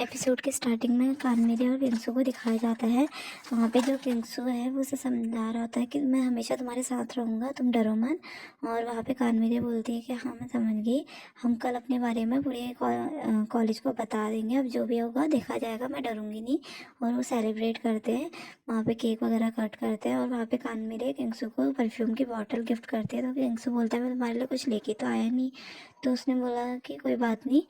Episode के starting में कानमेरे और किंगसू को दिखाया जाता है। वहाँ पे जो किंगसू है वो उसे समझा रहा होता है कि मैं हमेशा तुम्हारे साथ रहूँगा, तुम डरो मत। और वहाँ पे कानमेरे बोलती है कि हाँ मैं समझ गई, हम कल अपने बारे में पूरे कॉलेज को बता देंगे, अब जो भी होगा देखा जाएगा, मैं डरूंगी नहीं। और वो सेलिब्रेट करते हैं, वहाँ पे केक वगैरह कट करते हैं और वहाँ पे कानमेरे किंगसू को परफ्यूम की बॉटल गिफ्ट करती है। तो किंगसू बोलता है मैं तुम्हारे लिए कुछ लेके तो आया नहीं। तो उसने बोला कि कोई बात नहीं,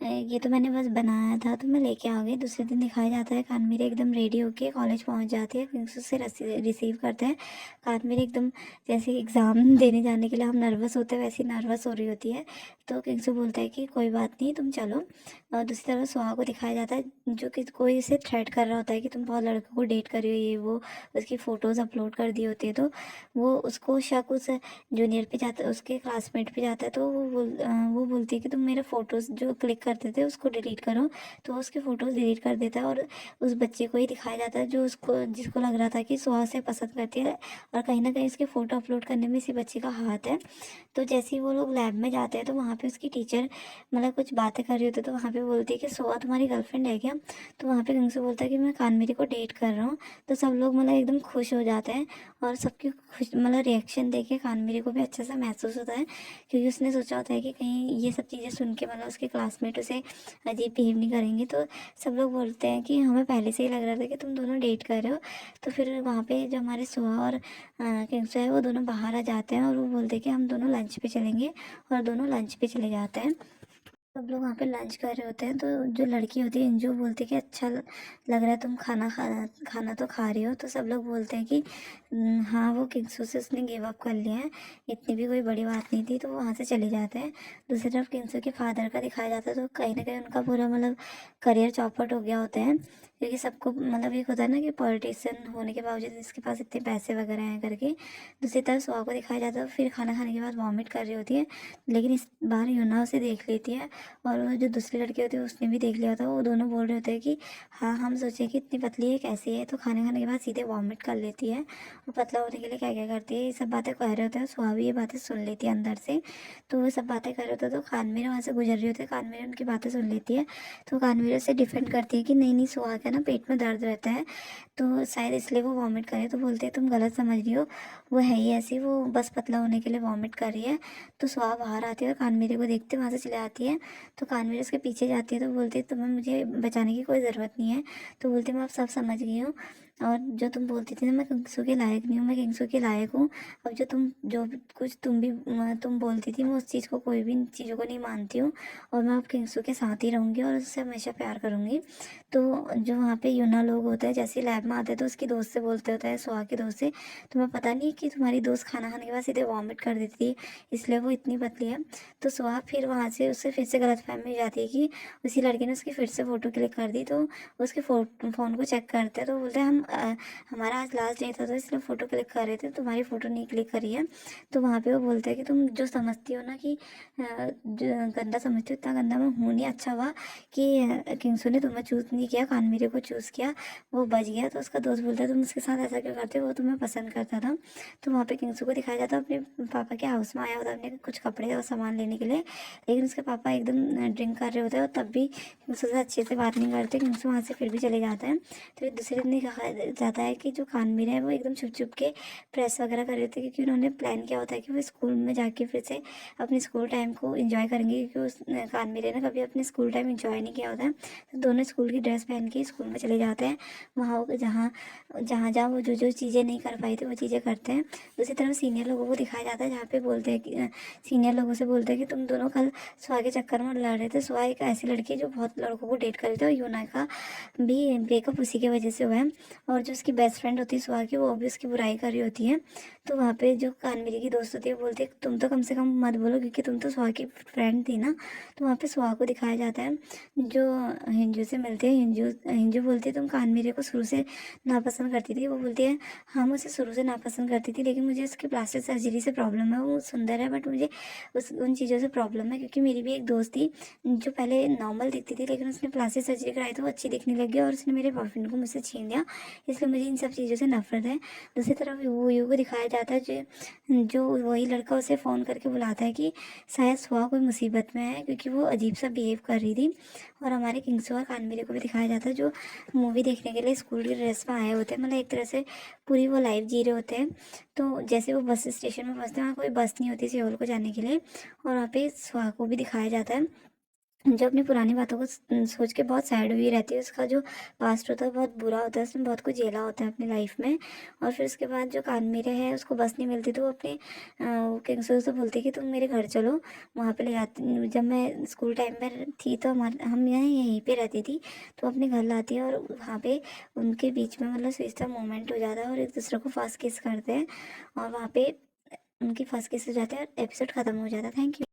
ये तो मैंने बस बनाया था तो मैं लेके आ गई। दूसरे दिन दिखाया जाता है कानमेरे एकदम रेडी होके कॉलेज पहुंच जाती है, किंगसू से रिसीव करते हैं। कानमेरे एकदम जैसे एग्ज़ाम देने जाने के लिए हम नर्वस होते हैं वैसे नर्वस हो रही होती है। तो किंगसू बोलता है कि कोई बात नहीं तुम चलो। और दूसरी तरफ सुहा को दिखाया जाता है जो कि कोई इसे थ्रेट कर रहा होता है कि तुम बहुत लड़कों को डेट कर रही हो, ये वो उसकी फ़ोटोज़ अपलोड कर दी होती है। तो वो उसको शक उस जूनियर पे जाता है, उसके क्लासमेट पे जाता है। तो वो बोलती है कि तुम मेरे फ़ोटोज़ जो क्लिक करते थे उसको डिलीट करो। तो उसके फ़ोटोज़ डिलीट कर देता है और उस बच्चे को ही दिखाया जाता है जो उसको जिसको लग रहा था कि सुहा से पसंद करती है, और कहीं ना कहीं इसके फ़ोटो अपलोड करने में इसी बच्चे का हाथ है। तो जैसे ही वो लोग लैब में जाते हैं तो वहाँ पे उसकी टीचर मतलब कुछ बातें कर रही होती है। तो वहाँ पे बोलती है कि सुहा तुम्हारी गर्लफ्रेंड है क्या? तो वहाँ पे किंगसू बोलता है कि मैं कानमेरे को डेट कर रहा हूँ। तो सब लोग मतलब एकदम खुश हो जाते हैं और सबकी खुश मतलब रिएक्शन देख के कानमेरे को भी अच्छा सा महसूस होता है, क्योंकि उसने सोचा होता है कि कहीं ये सब चीज़ें सुन के मतलब उसके क्लासमेट उसे अजीब बिहेव नहीं करेंगे। तो सब लोग बोलते हैं कि हमें पहले से ही लग रहा था कि तुम दोनों डेट कर रहे हो। तो फिर वहाँ पे जो हमारे सुहा और किंगसू है वो दोनों बाहर आ जाते हैं और वो बोलते हैं कि हम दोनों लंच पे चलेंगे, और दोनों लंच पे चले जाते हैं। सब लोग वहाँ पे लंच कर रहे होते हैं। तो जो लड़की होती है इंजू बोलती है कि अच्छा लग रहा है तुम खाना तो खा रही हो। तो सब लोग बोलते हैं कि हाँ वो किंगसू से उसने गिव अप कर लिया है, इतनी भी कोई बड़ी बात नहीं थी। तो वो वहाँ से चले जाते हैं। दूसरी तरफ किंगसू के फादर का दिखाया जाता है, तो कहीं ना कहीं उनका पूरा मतलब करियर चौपट हो गया होता है, क्योंकि सबको मतलब एक होता है ना कि पॉलिटिशियन होने के बावजूद इसके पास इतने पैसे वगैरह हैं करके। दूसरी तरफ सुहा को दिखाया जाता है, फिर खाना खाने के बाद वॉमिट कर रही होती है, लेकिन इस बार यूना उसे देख लेती है। और वो जो दूसरी लड़की होती है उसने भी देख लिया था। वो दोनों बोल रहे होते हैं कि हाँ हम सोचे कि इतनी पतली है कैसी है, तो खाने खाने के बाद सीधे वॉमिट कर लेती है और पतला होने के लिए क्या क्या करती है, ये सब बातें कह रहे होते हैं। सुहा भी ये बातें सुन लेती है अंदर से। तो वो सब बातें कर रहे होते हैं, तो कानमेरे वहाँ से गुजर रही होती है, कानमेरे उनकी बातें सुन लेती है। तो कानमेरे से डिफेंड करती है कि नहीं नहीं, सुहा का ना पेट में दर्द रहता है तो शायद इसलिए वो वॉमिट करे। तो बोलते हैं तुम गलत समझ रही हो, वो है ही ऐसी, वो बस पतला होने के लिए वॉमिट कर रही है। तो सुहा बाहर आती है और कानमेरे को देखते वहाँ से चले आती है। तो कानमेरे उसके पीछे जाती है तो बोलती है तुम्हें मुझे बचाने की कोई ज़रूरत नहीं है। तो बोलती मैं अब सब समझ गई हूँ, और जो तुम बोलती थी ना मैं किंगसू के लायक नहीं हूँ, मैं किंगसू के लायक हूँ। अब जो भी कुछ तुम बोलती थी, मैं उस चीज़ को कोई भी चीज़ों को नहीं मानती हूँ, और मैं अब किंगसू के साथ ही रहूँगी और उससे हमेशा प्यार करूँगी। तो जो वहाँ पे यूना लोग होते हैं जैसे लैब में आते हैं तो उसकी दोस्त से बोलते होता है, सुहा की दोस्त से, तुम्हें पता नहीं कि तुम्हारी दोस्त खाना खाने के बाद सीधे वॉमिट कर देती है, इसलिए वो इतनी पतली है। तो सुहा फिर वहाँ से उससे फिर से गलतफहमी हो जाती है कि उसी लड़के ने उसकी फिर से फ़ोटो क्लिक कर दी। तो उसके फ़ोन को चेक करते हैं तो बोलते हैं हमारा आज लास्ट डे था तो इसलिए फ़ोटो क्लिक कर रहे थे, तुम्हारी फ़ोटो नहीं क्लिक करी है। तो वहाँ पे वो बोलते हैं कि तुम जो समझती हो ना कि जो गंदा समझती हो, इतना गंदा मैं हूँ नहीं। अच्छा हुआ कि किंगसू ने तुम्हें चूज़ नहीं किया, कानमेरे को चूज़ किया, वो बच गया। तो उसका दोस्त बोलता है तुम उसके साथ ऐसा क्यों करते हो, वो तुम्हें पसंद करता था। तो वहाँ पे किंगसू को दिखाया जाता है अपने पापा के हाउस में आया होता है अपने कुछ कपड़े और सामान लेने के लिए, लेकिन उसके पापा एकदम ड्रिंक कर रहे होते हैं और तब भी किंगसू से अच्छे से बात नहीं करते। किंगसू वहाँ से फिर भी चले जाते हैं। तो फिर दूसरे दिन दिखाया जाता है कि जो कानमेरे है वो एकदम छुप छुप के प्रेस वगैरह कर रहे थे, क्योंकि उन्होंने प्लान किया होता है कि वो स्कूल में जाके फिर से अपने स्कूल टाइम को इंजॉय करेंगे, क्योंकि उस कानमेरे ने कभी अपने स्कूल टाइम इंजॉय नहीं किया होता है। तो दोनों स्कूल की ड्रेस पहन के स्कूल में चले जाते हैं, वहाँ जहाँ जहाँ जहाँ वो जो जो चीज़ें नहीं कर पाई थी वो चीज़ें करते हैं। दूसरी तरफ सीनियर लोगों को दिखाया जाता है जहाँ पे बोलते हैं कि सीनियर लोगों से बोलते हैं कि तुम दोनों कल सुहा के चक्कर में लड़ रहे थे। सुहा एक ऐसी लड़की है जो बहुत लड़कों को डेट कर रही थी, और यूना का भी ब्रेकअप उसी की वजह से हुआ है, और जो उसकी बेस्ट फ्रेंड होती है सुहा की वो भी उसकी बुराई कर रही होती है। तो वहाँ पे जो कानमेरे की दोस्त होती है वो बोलती है तुम तो कम से कम मत बोलो, क्योंकि तुम तो सुहा की फ्रेंड थी ना। तो वहाँ पे सुहा को दिखाया जाता है जो हिंजू से मिलती है। हिंजू हिंजू बोलती है तुम कानमेरे को शुरू से नापसंद करती थी। वो बोलती है हाँ मुझे शुरू से नापसंद करती थी, लेकिन मुझे उसकी प्लास्टिक सर्जरी से प्रॉब्लम है, वो सुंदर है बट मुझे उन चीज़ों से प्रॉब्लम है, क्योंकि मेरी भी एक दोस्त थी जो पहले नॉर्मल दिखती थी लेकिन उसने प्लास्टिक सर्जरी कराई तो वो अच्छी दिखने लगी और उसने मेरे बॉयफ्रेंड को मुझसे छीन लिया, इसलिए मुझे इन सब चीज़ों से नफरत है। दूसरी तरफ वो यू को दिखाया जाता है जो वही लड़का उसे फ़ोन करके बुलाता है कि शायद सुहा कोई मुसीबत में है, क्योंकि वो अजीब सा बिहेव कर रही थी। और हमारे किंगसू और कानमेरे को भी दिखाया जाता है जो मूवी देखने के लिए स्कूल की ड्रेस में आए होते हैं, मतलब एक तरह से पूरी वो लाइफ जी रहे होते हैं। तो जैसे वो बस स्टेशन में पहुँचते हैं, वहाँ कोई बस नहीं होती सियोल को जाने के लिए, और वहाँ पे सुहा को भी दिखाया जाता है जो अपनी पुरानी बातों को सोच के बहुत सैड हुई रहती है। उसका जो पास्ट होता है बहुत बुरा होता है, उसने बहुत कुछ झेला होता है अपनी लाइफ में। और फिर उसके बाद जो कानमेरे है उसको बस नहीं मिलती, तो वो अपने किंगसू से बोलती है कि तुम मेरे घर चलो, वहाँ पे ले जाती। जब मैं स्कूल टाइम में थी तो हम यहाँ यहीं पे रहती थी, तो अपने घर लाती है और वहाँ पे उनके बीच में मतलब स्वीट सा मोमेंट हो जाता है और एक दूसरे को फर्स्ट किस करते हैं, और वहाँ पे उनकी फर्स्ट किस हो जाती है और एपिसोड ख़त्म हो जाता है। Thank you.